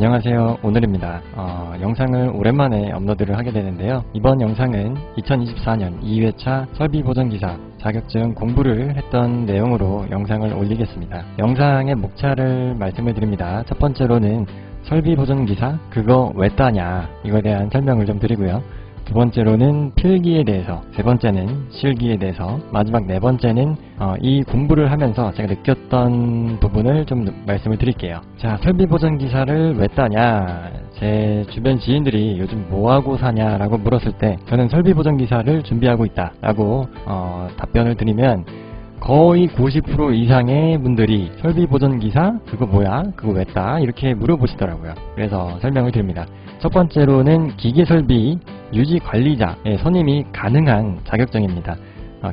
안녕하세요. 오늘입니다. 영상을 오랜만에 업로드를 하게 되는데요. 이번 영상은 2024년 2회차 설비보전기사 자격증 공부를 했던 내용으로 영상을 올리겠습니다. 영상의 목차를 말씀을 드립니다. 첫 번째로는 설비보전기사 그거 왜 따냐 이거에 대한 설명을 좀 드리고요. 두 번째로는 필기에 대해서, 세 번째는 실기에 대해서, 마지막 네 번째는 이 공부를 하면서 제가 느꼈던 부분을 좀 말씀을 드릴게요. 자, 설비보전기사를 왜 따냐, 제 주변 지인들이 요즘 뭐하고 사냐라고 물었을 때 저는 설비보전기사를 준비하고 있다 라고 답변을 드리면 거의 90% 이상의 분들이 설비보전기사 그거 뭐야? 그거 왜 따? 이렇게 물어보시더라고요. 그래서 설명을 드립니다. 첫 번째로는 기계설비 유지관리자의 선임이 가능한 자격증입니다.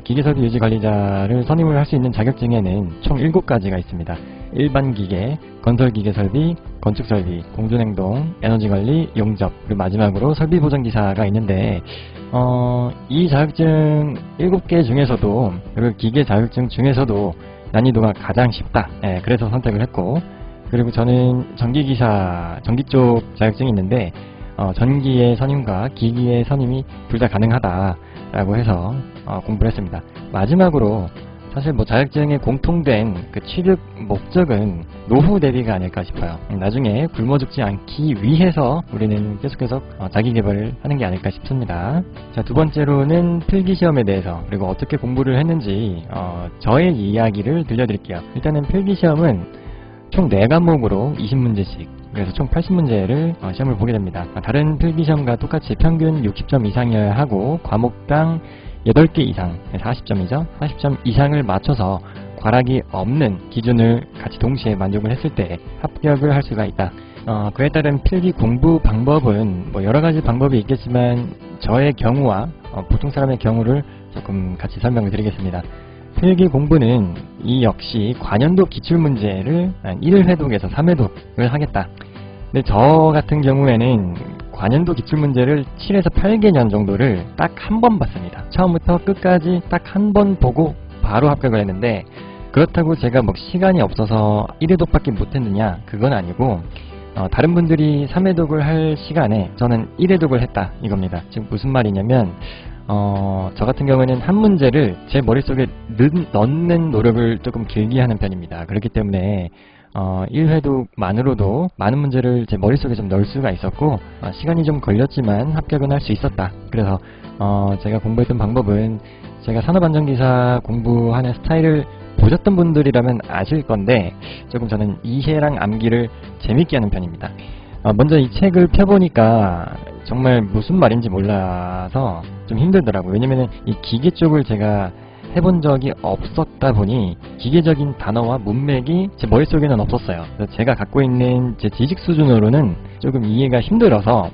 기계설비 유지관리자를 선임을 할 수 있는 자격증에는 총 7가지가 있습니다. 일반기계, 건설기계설비, 건축설비, 공존행동, 에너지관리, 용접, 그리고 마지막으로 설비보전기사가 있는데 이 자격증 7개 중에서도, 그리고 기계 자격증 중에서도 난이도가 가장 쉽다. 그래서 선택을 했고, 그리고 저는 전기기사, 전기 쪽 자격증이 있는데 전기의 선임과 기기의 선임이 둘 다 가능하다라고 해서 공부를 했습니다. 마지막으로 사실 자격증의 공통된 그 취득 목적은 노후 대비가 아닐까 싶어요. 나중에 굶어 죽지 않기 위해서 우리는 계속해서 자기 개발을 하는 게 아닐까 싶습니다. 자, 두 번째로는 필기시험에 대해서, 그리고 어떻게 공부를 했는지 저의 이야기를 들려드릴게요. 일단은 필기시험은 총 4과목으로 20문제씩, 그래서 총 80문제를 시험을 보게 됩니다. 다른 필기시험과 똑같이 평균 60점 이상이어야 하고 과목당 8개 이상, 40점이죠. 40점 이상을 맞춰서 과락이 없는 기준을 같이 동시에 만족을 했을 때 합격을 할 수가 있다. 그에 따른 필기 공부 방법은 여러가지 방법이 있겠지만 저의 경우와 보통 사람의 경우를 조금 같이 설명을 드리겠습니다. 필기 공부는 이 역시 관연도 기출문제를 1회독에서 3회독을 하겠다. 근데 저 같은 경우에는 관연도 기출문제를 7에서 8개년 정도를 딱 한 번 봤습니다. 처음부터 끝까지 딱 한 번 보고 바로 합격을 했는데, 그렇다고 제가 시간이 없어서 1회독밖에 못했느냐, 그건 아니고 다른 분들이 3회독을 할 시간에 저는 1회독을 했다 이겁니다. 지금 무슨 말이냐면 저 같은 경우에는 한 문제를 제 머릿속에 넣는 노력을 조금 길게 하는 편입니다. 그렇기 때문에 1회독만으로도 많은 문제를 제 머릿속에 좀 넣을 수가 있었고 시간이 좀 걸렸지만 합격은 할 수 있었다. 그래서 제가 공부했던 방법은, 제가 산업안전기사 공부하는 스타일을 보셨던 분들이라면 아실 건데 조금 저는 이해랑 암기를 재밌게 하는 편입니다. 먼저 이 책을 펴보니까 정말 무슨 말인지 몰라서 좀 힘들더라고요. 왜냐면은 이 기계 쪽을 제가 해본 적이 없었다 보니 기계적인 단어와 문맥이 제 머릿속에는 없었어요. 그래서 제가 갖고 있는 제 지식 수준으로는 조금 이해가 힘들어서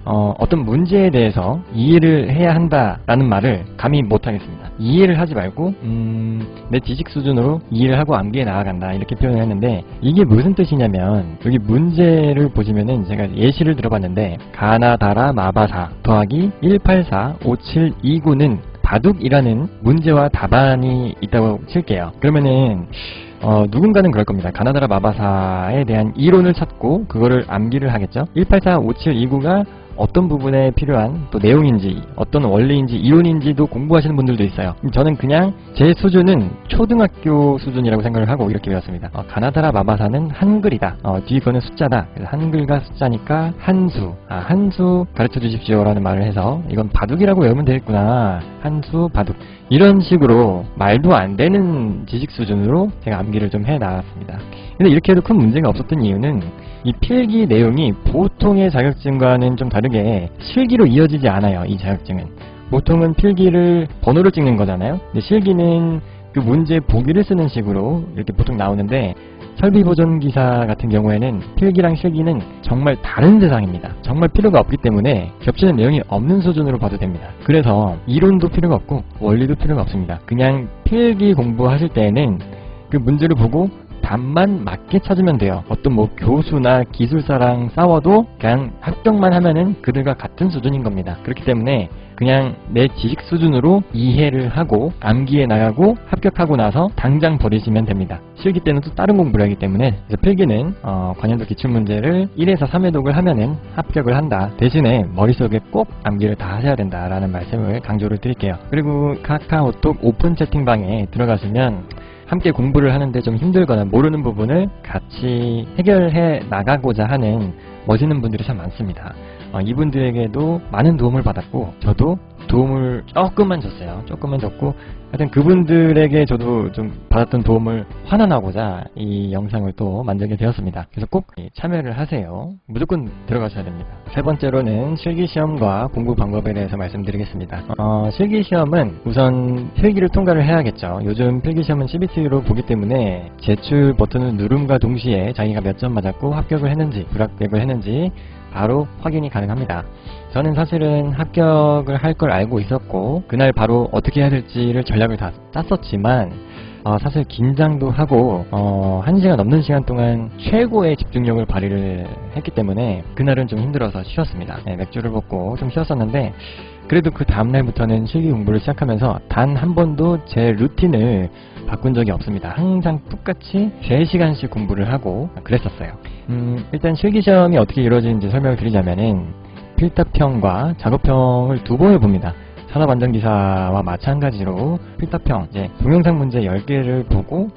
어떤 문제에 대해서 이해를 해야 한다라는 말을 감히 못하겠습니다. 이해를 하지 말고 내 지식 수준으로 이해를 하고 암기해 나아간다, 이렇게 표현을 했는데, 이게 무슨 뜻이냐면, 여기 문제를 보시면은 제가 예시를 들어봤는데 가나다라 마바사 더하기 1845729는 바둑이라는 문제와 답안이 있다고 칠게요. 그러면은 누군가는 그럴 겁니다. 가나다라 마바사에 대한 이론을 찾고 그거를 암기를 하겠죠. 1845729가 어떤 부분에 필요한 또 내용인지, 어떤 원리인지, 이론인지도 공부하시는 분들도 있어요. 저는 그냥 제 수준은 초등학교 수준이라고 생각을 하고 이렇게 배웠습니다. 가나다라 마바사는 한글이다. 뒤에 거는 숫자다. 그래서 한글과 숫자니까 한수, 한수 가르쳐 주십시오 라는 말을 해서 이건 바둑이라고 외우면 되겠구나. 한수, 바둑. 이런 식으로 말도 안 되는 지식 수준으로 제가 암기를 좀 해 나갔습니다. 근데 이렇게 해도 큰 문제가 없었던 이유는 이 필기 내용이 보통의 자격증과는 좀 다르게 실기로 이어지지 않아요. 이 자격증은 보통은 필기를 번호를 찍는 거잖아요. 근데 실기는 그 문제 보기를 쓰는 식으로 이렇게 보통 나오는데, 설비보전기사 같은 경우에는 필기랑 실기는 정말 다른 세상입니다. 정말 필요가 없기 때문에 겹치는 내용이 없는 수준으로 봐도 됩니다. 그래서 이론도 필요가 없고 원리도 필요가 없습니다. 그냥 필기 공부하실 때에는 그 문제를 보고 답만 맞게 찾으면 돼요. 어떤 뭐 교수나 기술사랑 싸워도 그냥 합격만 하면은 그들과 같은 수준인 겁니다. 그렇기 때문에 그냥 내 지식 수준으로 이해를 하고 암기해 나가고 합격하고 나서 당장 버리시면 됩니다. 실기 때는 또 다른 공부를 하기 때문에, 그래서 필기는 관련도 기출문제를 1에서 3회독을 하면은 합격을 한다. 대신에 머릿속에 꼭 암기를 다 하셔야 된다라는 말씀을 강조를 드릴게요. 그리고 카카오톡 오픈 채팅방에 들어가시면 함께 공부를 하는데 좀 힘들거나 모르는 부분을 같이 해결해 나가고자 하는 멋있는 분들이 참 많습니다. 이분들에게도 많은 도움을 받았고 저도 도움을 조금만 줬어요. 조금만 줬고 하여튼 그분들에게 저도 좀 받았던 도움을 환원하고자 이 영상을 또 만들게 되었습니다. 그래서 꼭 참여를 하세요. 무조건 들어가셔야 됩니다. 세 번째로는 실기시험과 공부 방법에 대해서 말씀드리겠습니다. 실기시험은 우선 필기를 통과를 해야겠죠. 요즘 필기시험은 CBT로 보기 때문에 제출 버튼을 누름과 동시에 자기가 몇 점 맞았고 합격을 했는지 불합격을 했는지 바로 확인이 가능합니다. 저는 사실은 합격을 할 걸 알고 있었고 그날 바로 어떻게 해야 될지를 전략을 다 짰었지만 사실 긴장도 하고 1시간 넘는 시간 동안 최고의 집중력을 발휘를 했기 때문에 그날은 좀 힘들어서 쉬었습니다. 네, 맥주를 먹고 좀 쉬었었는데 그래도 그 다음날부터는 실기 공부를 시작하면서 단 한 번도 제 루틴을 바꾼 적이 없습니다. 항상 똑같이 3시간씩 공부를 하고 그랬었어요. 일단 실기시험이 어떻게 이루어지는지 설명을 드리자면은 필답형과 작업형을 두 번을 봅니다. 산업안전기사와 마찬가지로 필답형, 이제 동영상 문제 10개를 보고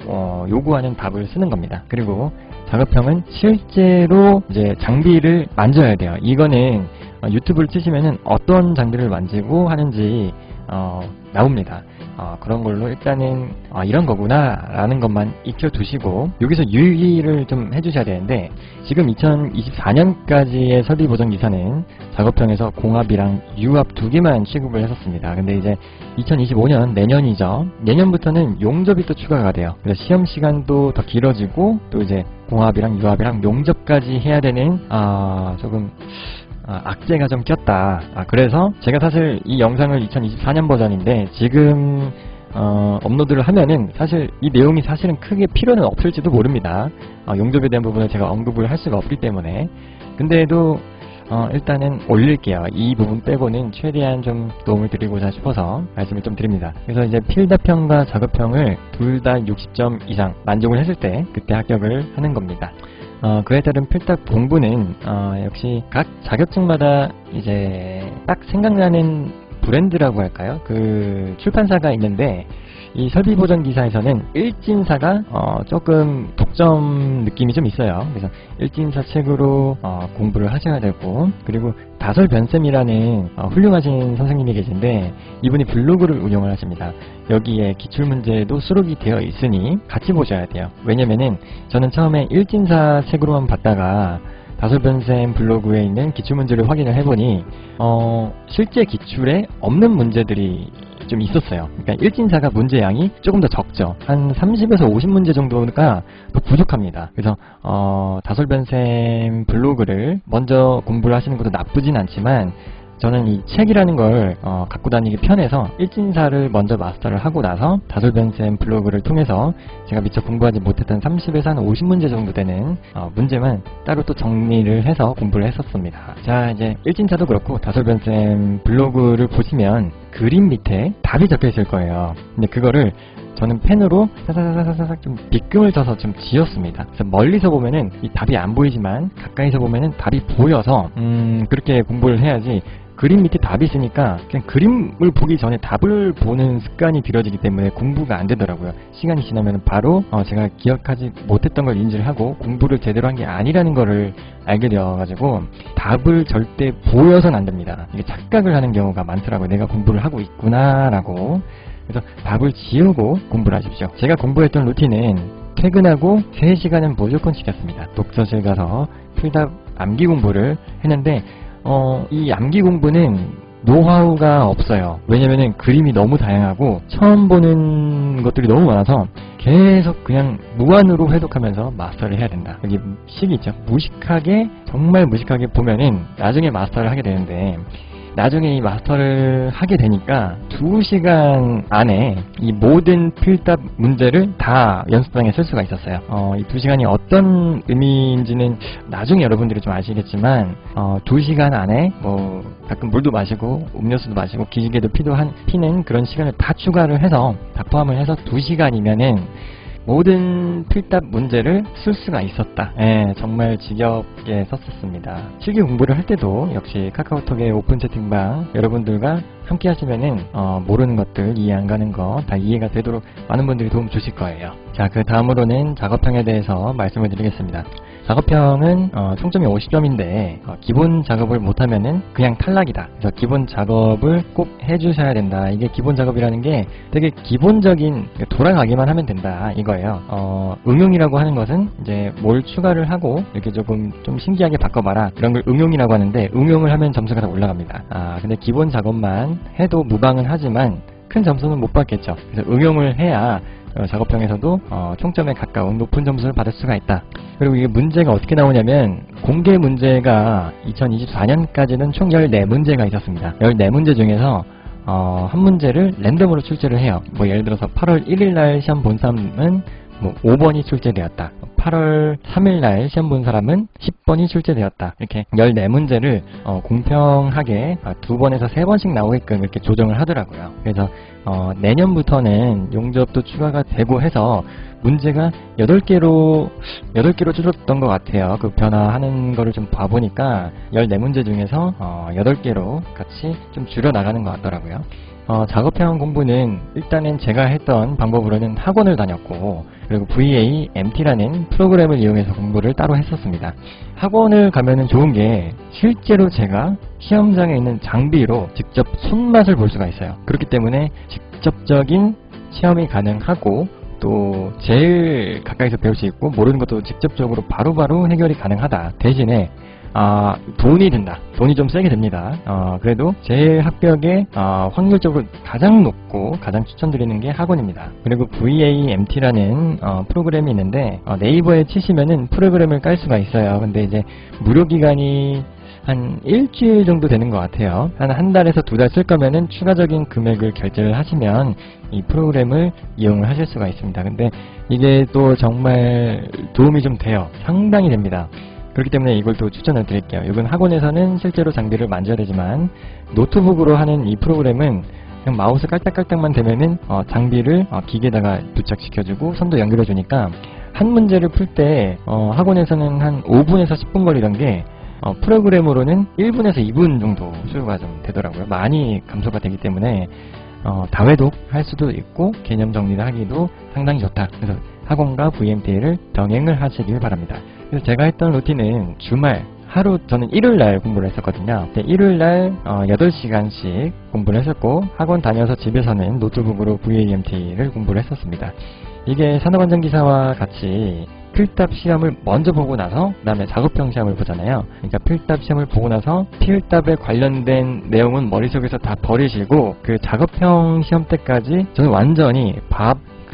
요구하는 답을 쓰는 겁니다. 그리고 작업형은 실제로 이제 장비를 만져야 돼요. 이거는 유튜브를 치시면은 어떤 장비를 만지고 하는지 나옵니다. 그런 걸로 일단은 이런 거구나 라는 것만 익혀두시고 여기서 유의를 좀 해주셔야 되는데 지금 2024년까지의 설비보전기사는 작업형에서 공합이랑 유합 2개만 취급을 했었습니다. 근데 이제 2025년 내년이죠. 내년부터는 용접이 또 추가가 돼요. 그래서 시험 시간도 더 길어지고 또 이제 공합이랑 유합이랑 용접까지 해야 되는 조금 악재가 좀 꼈다. 그래서 제가 사실 이 영상을 2024년 버전인데 지금 업로드를 하면은 사실 이 내용이 사실은 크게 필요는 없을지도 모릅니다. 용접에 대한 부분을 제가 언급을 할 수가 없기 때문에. 근데도 일단은 올릴게요. 이 부분 빼고는 최대한 좀 도움을 드리고자 싶어서 말씀을 좀 드립니다. 그래서 이제 필답형과 작업형을 둘 다 60점 이상 만족을 했을 때 그때 합격을 하는 겁니다. 그에 따른 필답 공부는 역시 각 자격증마다 이제 딱 생각나는 브랜드라고 할까요? 그 출판사가 있는데 이 설비보전기사에서는 일진사가 조금 독점 느낌이 좀 있어요. 그래서 일진사 책으로 공부를 하셔야 되고, 그리고 다설변쌤이라는 훌륭하신 선생님이 계신데 이분이 블로그를 운영을 하십니다. 여기에 기출문제도 수록이 되어 있으니 같이 보셔야 돼요. 왜냐면은 저는 처음에 일진사 책으로만 봤다가 다설변쌤 블로그에 있는 기출문제를 확인을 해보니 실제 기출에 없는 문제들이 좀 있었어요. 그러니까 일진사가 문제양이 조금 더 적죠. 한 30에서 50문제 정도가 더 부족합니다. 그래서 다설변쌤 블로그를 먼저 공부를 하시는 것도 나쁘진 않지만 저는 이 책이라는 걸 갖고 다니기 편해서 일진사를 먼저 마스터를 하고 나서 다설변쌤 블로그를 통해서 제가 미처 공부하지 못했던 30에서 한 50문제 정도 되는 문제만 따로 또 정리를 해서 공부를 했었습니다. 자, 이제 일진사도 그렇고 다설변쌤 블로그를 보시면 그림 밑에 답이 적혀 있을 거예요. 근데 그거를 저는 펜으로 사사사사삭 좀 빗금을 쳐서 좀 지었습니다. 그래서 멀리서 보면은 이 답이 안 보이지만 가까이서 보면은 답이 보여서 그렇게 공부를 해야지. 그림 밑에 답이 있으니까 그냥 그림을 보기 전에 답을 보는 습관이 들여지기 때문에 공부가 안 되더라고요. 시간이 지나면 바로 제가 기억하지 못했던 걸 인지를 하고 공부를 제대로 한 게 아니라는 거를 알게 되어가지고 답을 절대 보여서는 안 됩니다. 이게 착각을 하는 경우가 많더라고요. 내가 공부를 하고 있구나 라고. 그래서 답을 지우고 공부를 하십시오. 제가 공부했던 루틴은 퇴근하고 3시간은 무조건 지켰습니다. 독서실 가서 필답 암기 공부를 했는데 이 암기 공부는 노하우가 없어요. 왜냐면은 그림이 너무 다양하고 처음 보는 것들이 너무 많아서 계속 그냥 무한으로 회독하면서 마스터를 해야 된다. 여기 식이 있죠. 무식하게, 정말 무식하게 보면은 나중에 마스터를 하게 되는데 나중에 이 마스터를 하게 되니까 2시간 안에 이 모든 필답 문제를 다 연습장에 쓸 수가 있었어요. 이 2시간이 어떤 의미인지는 나중에 여러분들이 좀 아시겠지만 2시간 안에 뭐 가끔 물도 마시고 음료수도 마시고 기지개도 피는 그런 시간을 다 추가를 해서 다 포함을 해서 2시간이면은 모든 필답 문제를 쓸 수가 있었다. 예, 정말 지겹게 썼었습니다. 실기 공부를 할 때도 역시 카카오톡의 오픈 채팅방 여러분들과 함께 하시면은 모르는 것들, 이해 안 가는 거 다 이해가 되도록 많은 분들이 도움 주실 거예요. 자, 그 다음으로는 작업형에 대해서 말씀을 드리겠습니다. 작업형은 총점이 50점인데 기본 작업을 못하면은 그냥 탈락이다. 그래서 기본 작업을 꼭 해주셔야 된다. 이게 기본 작업이라는 게 되게 기본적인 돌아가기만 하면 된다 이거예요. 응용이라고 하는 것은 이제 뭘 추가를 하고 이렇게 조금 좀 신기하게 바꿔봐라 이런 걸 응용이라고 하는데 응용을 하면 점수가 다 올라갑니다. 근데 기본 작업만 해도 무방은 하지만 큰 점수는 못 받겠죠. 그래서 응용을 해야 작업형에서도 총점에 가까운 높은 점수를 받을 수가 있다. 그리고 이게 문제가 어떻게 나오냐면 공개 문제가 2024년까지는 총 14문제가 있었습니다. 14문제 중에서 한 문제를 랜덤으로 출제를 해요. 뭐 예를 들어서 8월 1일날 시험 본 사람은 뭐 5번이 출제되었다. 8월 3일날 시험 본 사람은 10번이 출제되었다. 이렇게 14문제를 공평하게 2번에서 3번씩 나오게끔 이렇게 조정을 하더라고요. 그래서 내년부터는 용접도 추가가 되고 해서 문제가 8개로 줄었던 것 같아요. 그 변화하는 거를 좀 봐보니까 14문제 중에서 8개로 같이 좀 줄여나가는 것 같더라고요. 작업형 공부는 일단은 제가 했던 방법으로는 학원을 다녔고 그리고 VAMT라는 프로그램을 이용해서 공부를 따로 했었습니다. 학원을 가면은 좋은 게 실제로 제가 시험장에 있는 장비로 직접 손맛을 볼 수가 있어요. 그렇기 때문에 직접적인 시험이 가능하고 또 제일 가까이서 배울 수 있고 모르는 것도 직접적으로 바로바로 해결이 가능하다. 대신에 돈이 든다. 돈이 좀 세게 듭니다. 그래도 제일 합격의 확률적으로 가장 높고 가장 추천드리는 게 학원입니다. 그리고 VAMT라는 프로그램이 있는데 네이버에 치시면은 프로그램을 깔 수가 있어요. 근데 이제 무료 기간이 한 일주일 정도 되는 것 같아요. 한 달에서 2달 쓸 거면은 추가적인 금액을 결제를 하시면 이 프로그램을 이용을 하실 수가 있습니다. 근데 이게 또 정말 도움이 좀 돼요. 상당히 됩니다. 그렇기 때문에 이걸 또 추천을 드릴게요. 이건 학원에서는 실제로 장비를 만져야 되지만 노트북으로 하는 이 프로그램은 그냥 마우스 깔딱깔딱만 되면은 장비를 기계에다가 부착시켜주고 선도 연결해주니까 한 문제를 풀 때 학원에서는 한 5분에서 10분 걸리던 게 프로그램으로는 1분에서 2분 정도 소요가 좀 되더라고요. 많이 감소가 되기 때문에 다회독 할 수도 있고 개념 정리를 하기도 상당히 좋다. 그래서 학원과 VMT를 병행을 하시길 바랍니다. 그래서 제가 했던 루틴은 주말 하루 저는 일요일날 공부를 했었거든요. 일요일날 8시간씩 공부를 했었고 학원 다녀서 집에서는 노트북으로 VAMT를 공부를 했었습니다. 이게 산업안전기사와 같이 필답 시험을 먼저 보고 나서 그 다음에 작업형 시험을 보잖아요. 그러니까 필답 시험을 보고 나서 필답에 관련된 내용은 머릿속에서 다 버리시고 그 작업형 시험 때까지 저는 완전히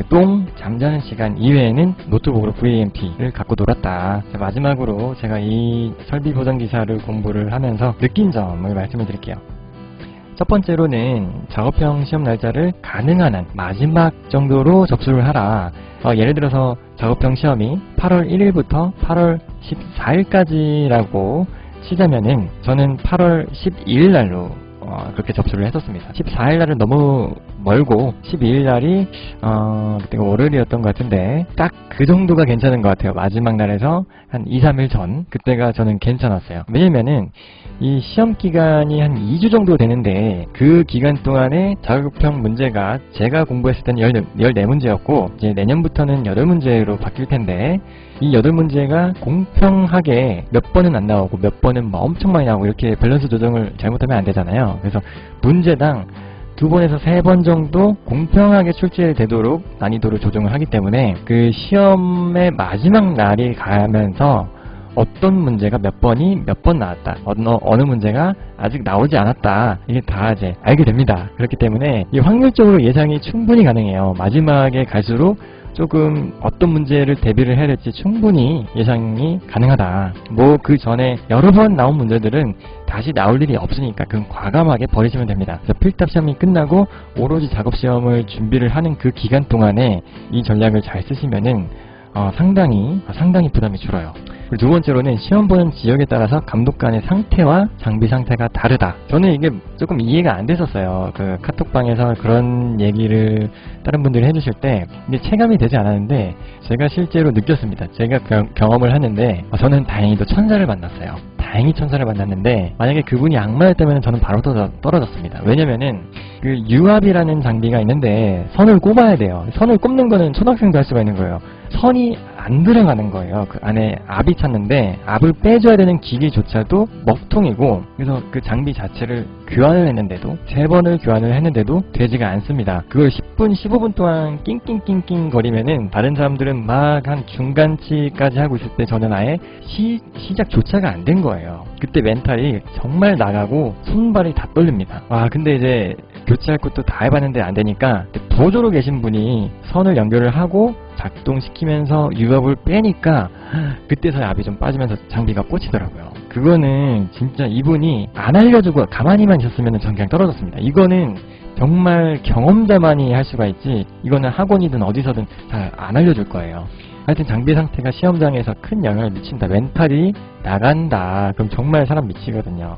똥, 잠자는 시간 이외에는 노트북으로 VAMT를 갖고 놀았다. 마지막으로 제가 이 설비보전기사를 공부를 하면서 느낀 점을 말씀을 드릴게요. 첫 번째로는 작업형 시험 날짜를 가능한 한 마지막 정도로 접수를 하라. 예를 들어서 작업형 시험이 8월 1일부터 8월 14일까지라고 치자면은 저는 8월 12일 날로 그렇게 접수를 했었습니다. 14일 날은 너무 멀고 12일 날이 그때가 월요일이었던 것 같은데 딱 그 정도가 괜찮은 것 같아요. 마지막 날에서 한 2, 3일 전 그때가 저는 괜찮았어요. 왜냐면은 이 시험 기간이 한 2주 정도 되는데 그 기간 동안에 작업형 문제가 제가 공부했을 때는 14문제였고 이제 내년부터는 8문제로 바뀔 텐데 이 8문제가 공평하게 몇 번은 안 나오고 몇 번은 뭐 엄청 많이 나오고 이렇게 밸런스 조정을 잘못하면 안 되잖아요. 그래서 문제당 2번에서 3번 정도 공평하게 출제되도록 난이도를 조정을 하기 때문에 그 시험의 마지막 날이 가면서 어떤 문제가 몇 번이 몇 번 나왔다, 어느 문제가 아직 나오지 않았다, 이게 다 이제 알게 됩니다. 그렇기 때문에 이 확률적으로 예상이 충분히 가능해요. 마지막에 갈수록 조금 어떤 문제를 대비를 해야 될지 충분히 예상이 가능하다. 뭐 그 전에 여러 번 나온 문제들은 다시 나올 일이 없으니까 그건 과감하게 버리시면 됩니다. 그래서 필답 시험이 끝나고 오로지 작업 시험을 준비를 하는 그 기간 동안에 이 전략을 잘 쓰시면은 상당히 부담이 줄어요. 그리고 두 번째로는 시험 보는 지역에 따라서 감독관의 상태와 장비 상태가 다르다. 저는 이게 조금 이해가 안 됐었어요. 그 카톡방에서 그런 얘기를 다른 분들이 해주실 때 이게 체감이 되지 않았는데 제가 실제로 느꼈습니다. 제가 경험을 하는데 저는 다행히도 천사를 만났어요. 다행히 천사를 만났는데 만약에 그분이 악마였다면 저는 바로 떨어졌습니다. 왜냐면은 그 유압이라는 장비가 있는데 선을 꼽아야 돼요. 선을 꼽는 거는 초등학생도 할 수가 있는 거예요. 선이 안 들어가는 거예요. 그 안에 압이 찼는데 압을 빼줘야 되는 기기조차도 먹통이고, 그래서 그 장비 자체를 교환을 했는데도 3번을 교환을 했는데도 되지가 않습니다. 그걸 10분 15분 동안 낑낑낑낑 거리면은 다른 사람들은 막 한 중간치까지 하고 있을 때 저는 아예 시작조차가 안 된 거예요. 그때 멘탈이 정말 나가고 손발이 다 떨립니다. 근데 이제 교체할 것도 다 해봤는데 안 되니까 보조로 계신 분이 선을 연결을 하고 작동시키면서 유압을 빼니까 그때서야 압이 좀 빠지면서 장비가 꽂히더라고요. 그거는 진짜 이분이 안 알려주고 가만히만 있었으면 전 그냥 떨어졌습니다. 이거는 정말 경험자만이 할 수가 있지, 이거는 학원이든 어디서든 잘 안 알려줄 거예요. 하여튼 장비 상태가 시험장에서 큰 영향을 미친다, 멘탈이 나간다, 그럼 정말 사람 미치거든요.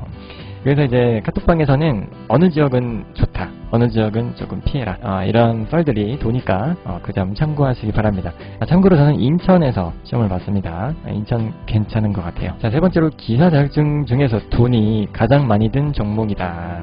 그래서 이제 카톡방에서는 어느 지역은 좋다, 어느 지역은 조금 피해라, 이런 썰들이 도니까 그 점 참고하시기 바랍니다. 참고로 저는 인천에서 시험을 봤습니다. 인천 괜찮은 것 같아요. 자, 세 번째로 기사 자격증 중에서 돈이 가장 많이 든 종목이다.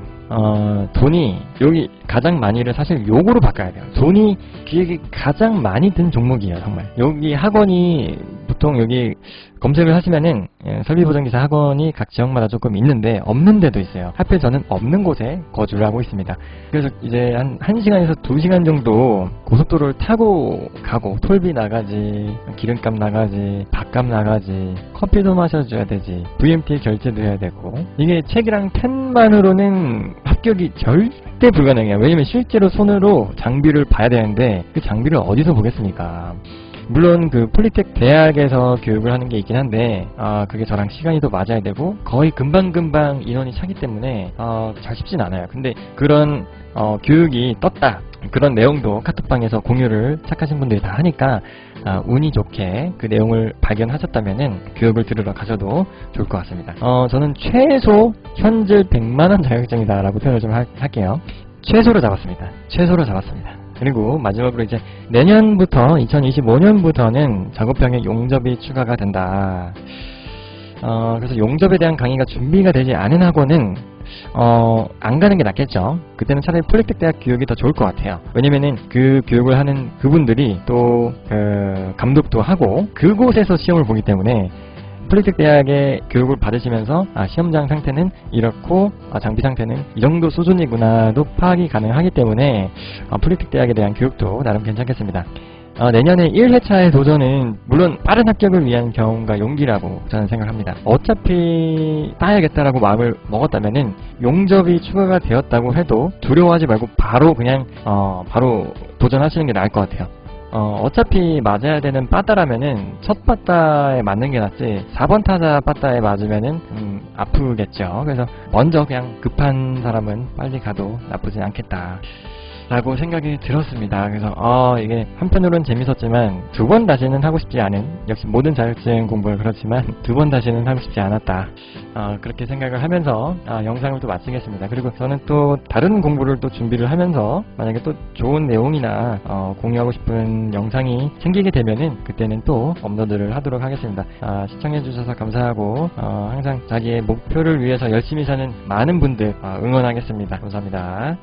돈이 여기 가장 많이를 사실 요거로 바꿔야 돼요. 돈이 기획이 가장 많이 든 종목이에요. 정말 여기 학원이 보통 여기 검색을 하시면은 설비보정기사 학원이 각 지역마다 조금 있는데 없는 데도 있어요. 하필 저는 없는 곳에 거주를 하고 있습니다. 그래서 이제 한 1시간에서 2시간 정도 고속도로를 타고 가고 톨비 나가지, 기름값 나가지, 밥값 나가지, 커피도 마셔줘야 되지, VMT 결제도 해야 되고, 이게 책이랑 펜만으로는 합격이 절대 불가능해요. 왜냐면 실제로 손으로 장비를 봐야 되는데 그 장비를 어디서 보겠습니까? 물론 그 폴리텍 대학에서 교육을 하는 게 있긴 한데 그게 저랑 시간이 또 맞아야 되고 거의 금방금방 인원이 차기 때문에 잘 쉽진 않아요. 근데 그런 교육이 떴다, 그런 내용도 카톡방에서 공유를 착하신 분들이 다 하니까 운이 좋게 그 내용을 발견하셨다면은 교육을 들으러 가셔도 좋을 것 같습니다. 저는 최소 현질 100만원 자격증이다 라고 표현을 좀 할게요. 최소로 잡았습니다. 최소로 잡았습니다. 그리고 마지막으로 이제 내년부터 2025년부터는 작업형의 용접이 추가가 된다. 그래서 용접에 대한 강의가 준비가 되지 않은 학원은 안 가는 게 낫겠죠. 그때는 차라리 폴리텍 대학 교육이 더 좋을 것 같아요. 왜냐면은 그 교육을 하는 그분들이 또 감독도 하고 그곳에서 시험을 보기 때문에 폴리텍 대학의 교육을 받으시면서 시험장 상태는 이렇고 장비 상태는 이 정도 수준이구나도 파악이 가능하기 때문에 폴리텍 대학에 대한 교육도 나름 괜찮겠습니다. 내년에 1회차의 도전은 물론 빠른 합격을 위한 경험과 용기라고 저는 생각합니다. 어차피 따야겠다라고 마음을 먹었다면은 용접이 추가가 되었다고 해도 두려워하지 말고 바로 그냥 바로 도전하시는 게 나을 것 같아요. 어차피 맞아야 되는 빠따라면은 첫 빠따에 맞는 게 낫지 4번 타자 빠따에 맞으면은 아프겠죠. 그래서 먼저 그냥 급한 사람은 빨리 가도 나쁘진 않겠다 라고 생각이 들었습니다. 그래서 이게 한편으로는 재밌었지만 2번 다시는 하고 싶지 않은, 역시 모든 자격증 공부는 그렇지만 2번 다시는 하고 싶지 않았다, 그렇게 생각을 하면서 영상을 또 마치겠습니다. 그리고 저는 또 다른 공부를 또 준비를 하면서 만약에 또 좋은 내용이나 공유하고 싶은 영상이 생기게 되면은 그때는 또 업로드를 하도록 하겠습니다. 시청해주셔서 감사하고 항상 자기의 목표를 위해서 열심히 사는 많은 분들 응원하겠습니다. 감사합니다.